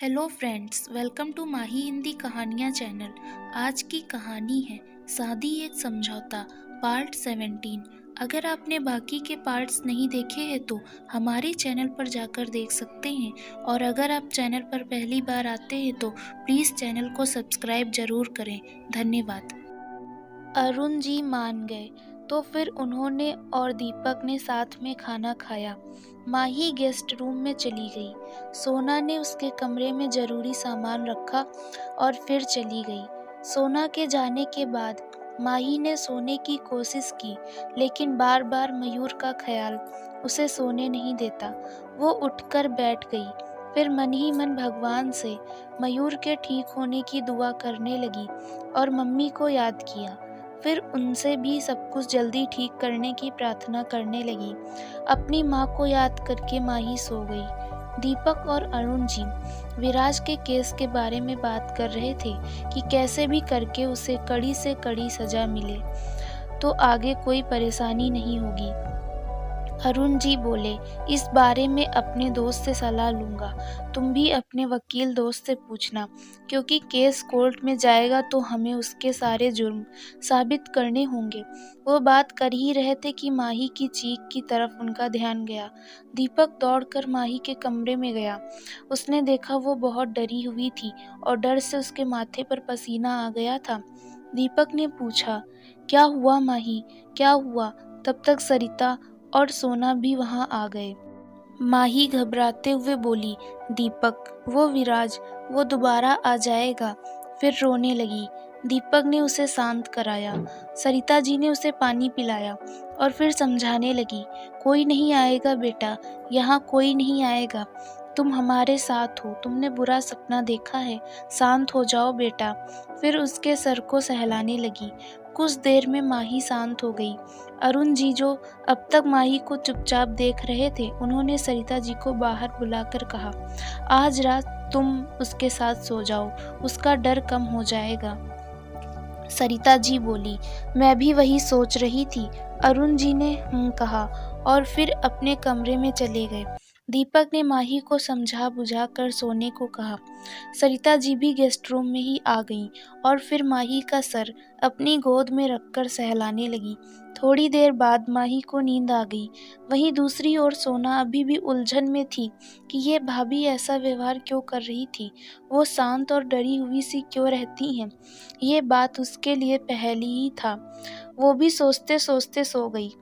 Hello friends, welcome to माही हिंदी कहानियाँ channel. आज की कहानी है शादी एक समझौता पार्ट 17। अगर आपने बाकी के पार्ट्स नहीं देखे हैं तो हमारे चैनल पर जाकर देख सकते हैं, और अगर आप चैनल पर पहली बार आते हैं तो प्लीज़ चैनल को सब्सक्राइब जरूर करें। धन्यवाद। अरुण जी मान गए तो फिर उन्होंने और दीपक ने साथ में खाना खाया। माही गेस्ट रूम में चली गई। सोना ने उसके कमरे में जरूरी सामान रखा और फिर चली गई। सोना के जाने के बाद माही ने सोने की कोशिश की, लेकिन बार बार मयूर का ख्याल उसे सोने नहीं देता। वो उठकर बैठ गई, फिर मन ही मन भगवान से मयूर के ठीक होने की दुआ करने लगी और मम्मी को याद किया। फिर उनसे भी सब कुछ जल्दी ठीक करने की प्रार्थना करने लगी। अपनी माँ को याद करके माही सो गई। दीपक और अरुण जी विराज के केस के बारे में बात कर रहे थे कि कैसे भी करके उसे कड़ी से कड़ी सजा मिले तो आगे कोई परेशानी नहीं होगी। अरुण जी बोले, इस बारे में अपने दोस्त से सलाह लूंगा। तुम भी अपने वकील दोस्त से पूछना, क्योंकि केस कोर्ट में जाएगा तो हमें उसके सारे जुर्म साबित करने होंगे। वो बात कर ही रहे थे कि माही की चीख की तरफ उनका ध्यान गया। दीपक दौड़कर माही के कमरे में गया। उसने देखा वो बहुत डरी हुई थी और डर से उसके माथे पर पसीना आ गया था। दीपक ने पूछा, क्या हुआ माही, क्या हुआ? तब तक सरिता और सोना भी वहां आ गए। माही घबराते हुए बोली, दीपक, वो विराज, वो दोबारा आ जाएगा। फिर रोने लगी। दीपक ने उसे शांत कराया। सरिता जी ने उसे पानी पिलाया और फिर समझाने लगी, कोई नहीं आएगा बेटा, यहाँ कोई नहीं आएगा। तुम हमारे साथ हो, तुमने बुरा सपना देखा है, शांत हो जाओ बेटा। फिर उसके सर को सहलाने लगी। कुछ देर में माही शांत हो गई। अरुण जी, जो अब तक माही को चुपचाप देख रहे थे, उन्होंने सरिता जी को बाहर बुलाकर कहा, आज रात तुम उसके साथ सो जाओ, उसका डर कम हो जाएगा। सरिता जी बोली, मैं भी वही सोच रही थी। अरुण जी ने कहा और फिर अपने कमरे में चले गए। दीपक ने माही को समझा बुझा कर सोने को कहा। सरिता जी भी गेस्ट रूम में ही आ गईं और फिर माही का सर अपनी गोद में रखकर सहलाने लगी। थोड़ी देर बाद माही को नींद आ गई। वहीं दूसरी ओर सोना अभी भी उलझन में थी कि ये भाभी ऐसा व्यवहार क्यों कर रही थी। वो शांत और डरी हुई सी क्यों रहती हैं। ये बात उसके लिए पहेली ही था। वो भी सोचते सोचते सो गई।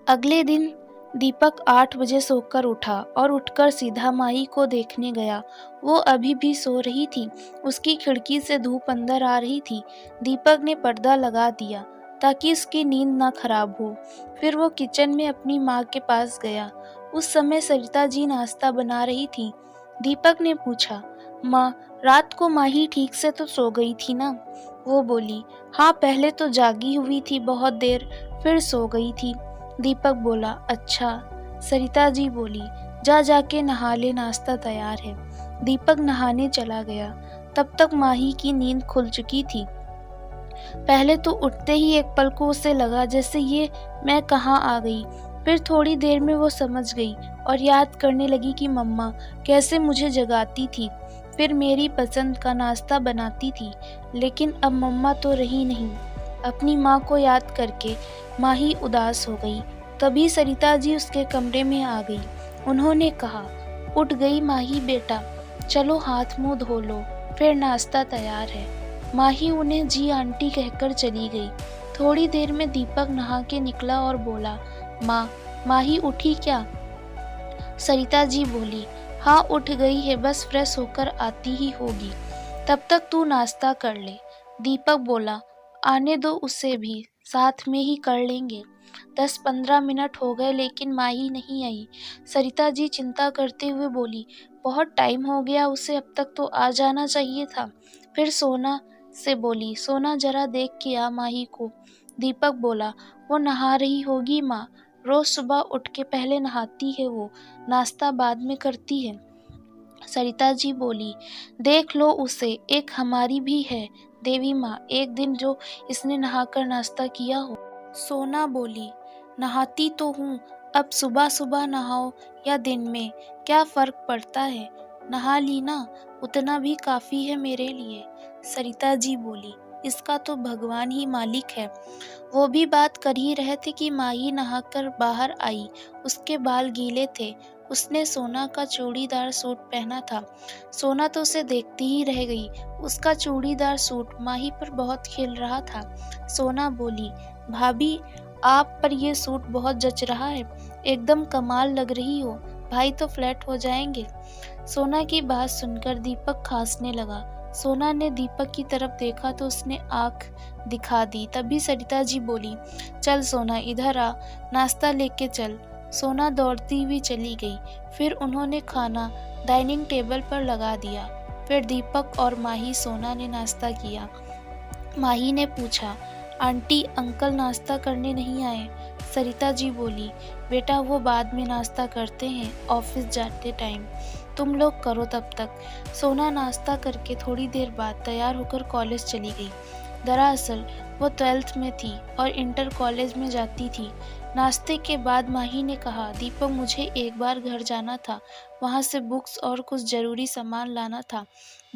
अगले दिन दीपक 8 बजे सोकर उठा और उठकर सीधा माही को देखने गया। वो अभी भी सो रही थी। उसकी खिड़की से धूप अंदर आ रही थी। दीपक ने पर्दा लगा दिया ताकि उसकी नींद ना खराब हो। फिर वो किचन में अपनी माँ के पास गया। उस समय सरिता जी नाश्ता बना रही थी। दीपक ने पूछा, माँ, रात को माही ठीक से तो सो गई थी ना? वो बोली, हाँ, पहले तो जागी हुई थी बहुत देर, फिर सो गई थी। दीपक बोला, अच्छा। सरिता जी बोली, जा जाके नहा ले, नाश्ता तैयार है। दीपक नहाने चला गया। तब तक माही की नींद खुल चुकी थी। पहले तो उठते ही एक पल को उसे लगा जैसे ये मैं कहाँ आ गई। फिर थोड़ी देर में वो समझ गई और याद करने लगी कि मम्मा कैसे मुझे जगाती थी, फिर मेरी पसंद का नाश्ता बनाती थी। लेकिन अब मम्मा तो रही नहीं। अपनी माँ को याद करके माही उदास हो गई। तभी सरिता जी उसके कमरे में आ गई। उन्होंने कहा, उठ गई माही बेटा, चलो हाथ मुंह धो लो, फिर नाश्ता तैयार है। माही उन्हें जी आंटी कहकर चली गई। थोड़ी देर में दीपक नहा के निकला और बोला, माँ, माही उठी क्या? सरिता जी बोली, हाँ उठ गई है, बस फ्रेश होकर आती ही होगी। तब तक तू नाश्ता कर ले। दीपक बोला, आने दो उसे भी, साथ में ही कर लेंगे। 10-15 मिनट हो गए लेकिन माही नहीं आई। सरिता जी चिंता करते हुए बोली, बहुत टाइम हो गया उसे, अब तक तो आ जाना चाहिए था। फिर सोना से बोली, सोना जरा देख के आ माही को। दीपक बोला, वो नहा रही होगी माँ, रोज सुबह उठ के पहले नहाती है वो, नाश्ता बाद में करती है। सरिता जी बोली, देख लो उसे, एक हमारी भी है देवी माँ, एक दिन जो इसने नहाकर नाश्ता किया हो। सोना बोली, नहाती तो हूँ, अब सुबह सुबह नहाओ या दिन में, क्या फर्क पड़ता है? नहा ली ना, उतना भी काफ़ी है मेरे लिए। सरिता जी बोली, इसका तो भगवान ही मालिक है। वो भी बात कर ही रहे थे कि माही नहाकर बाहर आई। उसके बाल गीले थे। उसने सोना का चूड़ीदार सूट पहना था। सोना तो उसे देखती ही रह गई। उसका चूड़ीदार सूट माही पर बहुत खिल रहा था। सोना बोली, भाभी आप पर ये सूट बहुत जच रहा है, एकदम कमाल लग रही हो। भाई तो फ्लैट हो जाएंगे। सोना की बात सुनकर दीपक खांसने लगा। सोना ने दीपक की तरफ देखा तो उसने आंख दिखा दी। तभी सरिता जी बोली, चल सोना इधर आ, नाश्ता लेके चल। सोना दौड़ती हुई चली गई। फिर उन्होंने खाना डाइनिंग टेबल पर लगा दिया। फिर दीपक और माही सोना ने नाश्ता किया। माही ने पूछा, आंटी अंकल नाश्ता करने नहीं आए? सरिता जी बोली, बेटा वो बाद में नाश्ता करते हैं, ऑफिस जाते टाइम। तुम लोग करो तब तक। सोना नाश्ता करके थोड़ी देर बाद तैयार होकर कॉलेज चली गई। दरअसल वो 12th में थी और इंटर कॉलेज में जाती थी। नाश्ते के बाद माही ने कहा, दीपक मुझे एक बार घर जाना था, वहाँ से बुक्स और कुछ ज़रूरी सामान लाना था।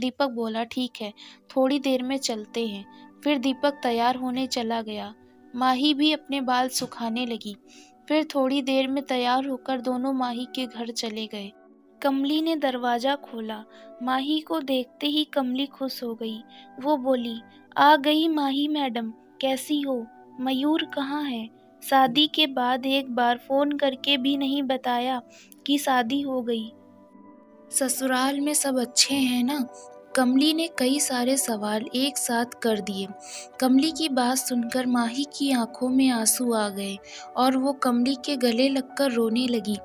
दीपक बोला, ठीक है, थोड़ी देर में चलते हैं। फिर दीपक तैयार होने चला गया। माही भी अपने बाल सुखाने लगी। फिर थोड़ी देर में तैयार होकर दोनों माही के घर चले गए। कमली ने दरवाजा खोला। माही को देखते ही कमली खुश हो गई। वो बोली, आ गई माही मैडम, कैसी हो? मयूर कहाँ है? शादी के बाद एक बार फोन करके भी नहीं बताया कि शादी हो गई। ससुराल में सब अच्छे हैं ना? कमली ने कई सारे सवाल एक साथ कर दिए। कमली की बात सुनकर माही की आंखों में आंसू आ गए और वो कमली के गले लगकर रोने लगी।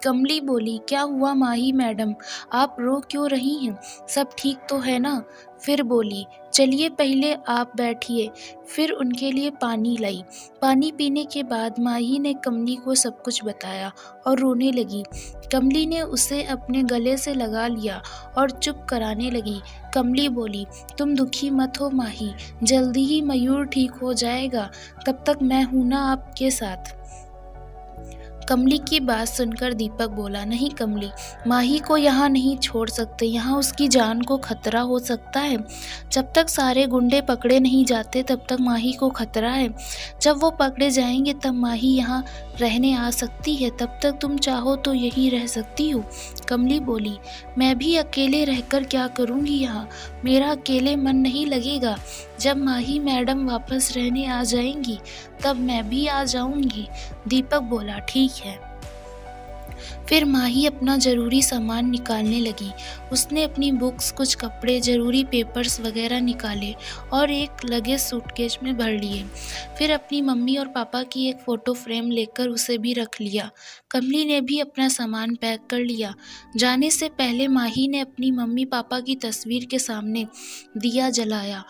कमली बोली, क्या हुआ माही मैडम, आप रो क्यों रही हैं? सब ठीक तो है ना? फिर बोली, चलिए पहले आप बैठिए। फिर उनके लिए पानी लाई। पानी पीने के बाद माही ने कमली को सब कुछ बताया और रोने लगी। कमली ने उसे अपने गले से लगा लिया और चुप कराने लगी। कमली बोली, तुम दुखी मत हो माही, जल्दी ही मयूर ठीक हो जाएगा, तब तक मैं हूं ना आपके साथ। कमली की बात सुनकर दीपक बोला, नहीं कमली, माही को यहाँ नहीं छोड़ सकते, यहाँ उसकी जान को खतरा हो सकता है। जब तक सारे गुंडे पकड़े नहीं जाते तब तक माही को खतरा है। जब वो पकड़े जाएंगे तब माही यहाँ रहने आ सकती है, तब तक तुम चाहो तो यहीं रह सकती हो। कमली बोली, मैं भी अकेले रहकर क्या करूँगी यहाँ, मेरा अकेले मन नहीं लगेगा। जब माही मैडम वापस रहने आ जाएंगी तब मैं भी आ जाऊंगी। दीपक बोला, ठीक है। फिर माही अपना ज़रूरी सामान निकालने लगी। उसने अपनी बुक्स, कुछ कपड़े, ज़रूरी पेपर्स वगैरह निकाले और एक लगेज सूटकेस में भर लिए। फिर अपनी मम्मी और पापा की एक फ़ोटो फ्रेम लेकर उसे भी रख लिया। कमली ने भी अपना सामान पैक कर लिया। जाने से पहले माही ने अपनी मम्मी पापा की तस्वीर के सामने दिया जलाया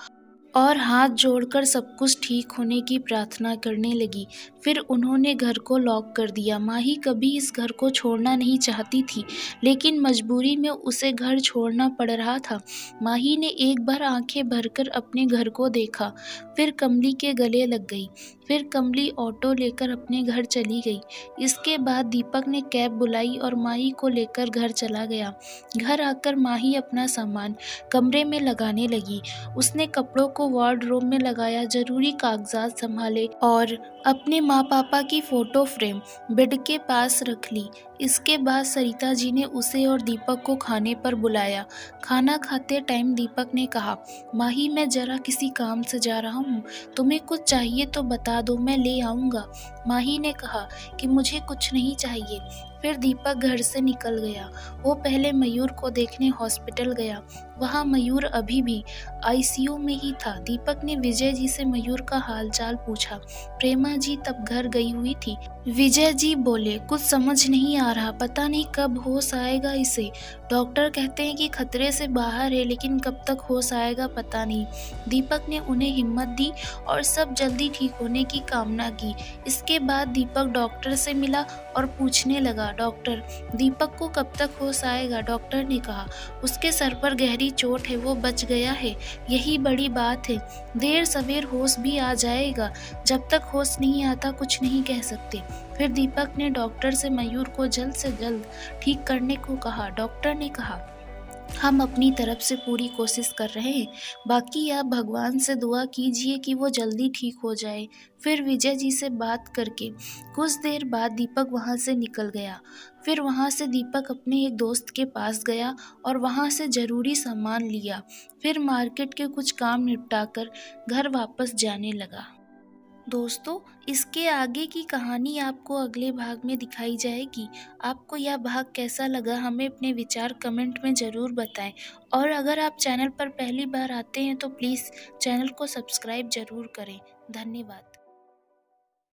और हाथ जोड़कर सब कुछ ठीक होने की प्रार्थना करने लगी। फिर उन्होंने घर को लॉक कर दिया। माही कभी इस घर को छोड़ना नहीं चाहती थी, लेकिन मजबूरी में उसे घर छोड़ना पड़ रहा था। माही ने एक बार आंखें भरकर अपने घर को देखा, फिर कमली के गले लग गई। फिर कमली ऑटो लेकर अपने घर चली गई। इसके बाद दीपक ने कैब बुलाई और माही को लेकर घर चला गया। घर आकर माही अपना सामान कमरे में लगाने लगी। उसने कपड़ों को वार्डरोब में लगाया, जरूरी कागजात संभाले और अपने माँ पापा की फोटो फ्रेम बेड के पास रख ली। इसके बाद सरिता जी ने उसे और दीपक को खाने पर बुलाया। खाना खाते टाइम दीपक ने कहा, माही मैं जरा किसी काम से जा रहा हूँ, तुम्हें कुछ चाहिए तो बता दो, मैं ले आऊँगा। माही ने कहा कि मुझे कुछ नहीं चाहिए। फिर दीपक घर से निकल गया। वो पहले मयूर को देखने हॉस्पिटल गया। वहाँ मयूर अभी भी आईसीयू में ही था। दीपक ने विजय जी से मयूर का हालचाल पूछा। प्रेमा जी तब घर गई हुई थी। विजय जी बोले, कुछ समझ नहीं आ रहा, पता नहीं कब होश आएगा इसे। डॉक्टर कहते हैं कि खतरे से बाहर है, लेकिन कब तक होश आएगा पता नहीं। दीपक ने उन्हें हिम्मत दी और सब जल्दी ठीक होने की कामना की। इसके बाद दीपक डॉक्टर से मिला और पूछने लगा, डॉक्टर दीपक को कब तक होश आएगा? डॉक्टर ने कहा, उसके सर पर गहरी चोट है, वो बच गया है, यही बड़ी बात है। देर सवेर होश भी आ जाएगा, जब तक होश नहीं आता कुछ नहीं कह सकते। फिर दीपक ने डॉक्टर से मयूर को जल्द से जल्द ठीक करने को कहा। डॉक्टर ने कहा, हम अपनी तरफ से पूरी कोशिश कर रहे हैं। बाकी आप भगवान से दुआ कीजिए कि वो जल्दी ठीक हो जाए। फिर विजय जी से बात करके कुछ देर बाद दीपक वहाँ से निकल गया। फिर वहाँ से दीपक अपने एक दोस्त के पास गया और वहाँ से ज़रूरी सामान लिया। फिर मार्केट के कुछ काम निपटाकर घर वापस जाने लगा। दोस्तों, इसके आगे की कहानी आपको अगले भाग में दिखाई जाएगी। आपको यह भाग कैसा लगा हमें अपने विचार कमेंट में ज़रूर बताएं। और अगर आप चैनल पर पहली बार आते हैं तो प्लीज़ चैनल को सब्सक्राइब ज़रूर करें। धन्यवाद।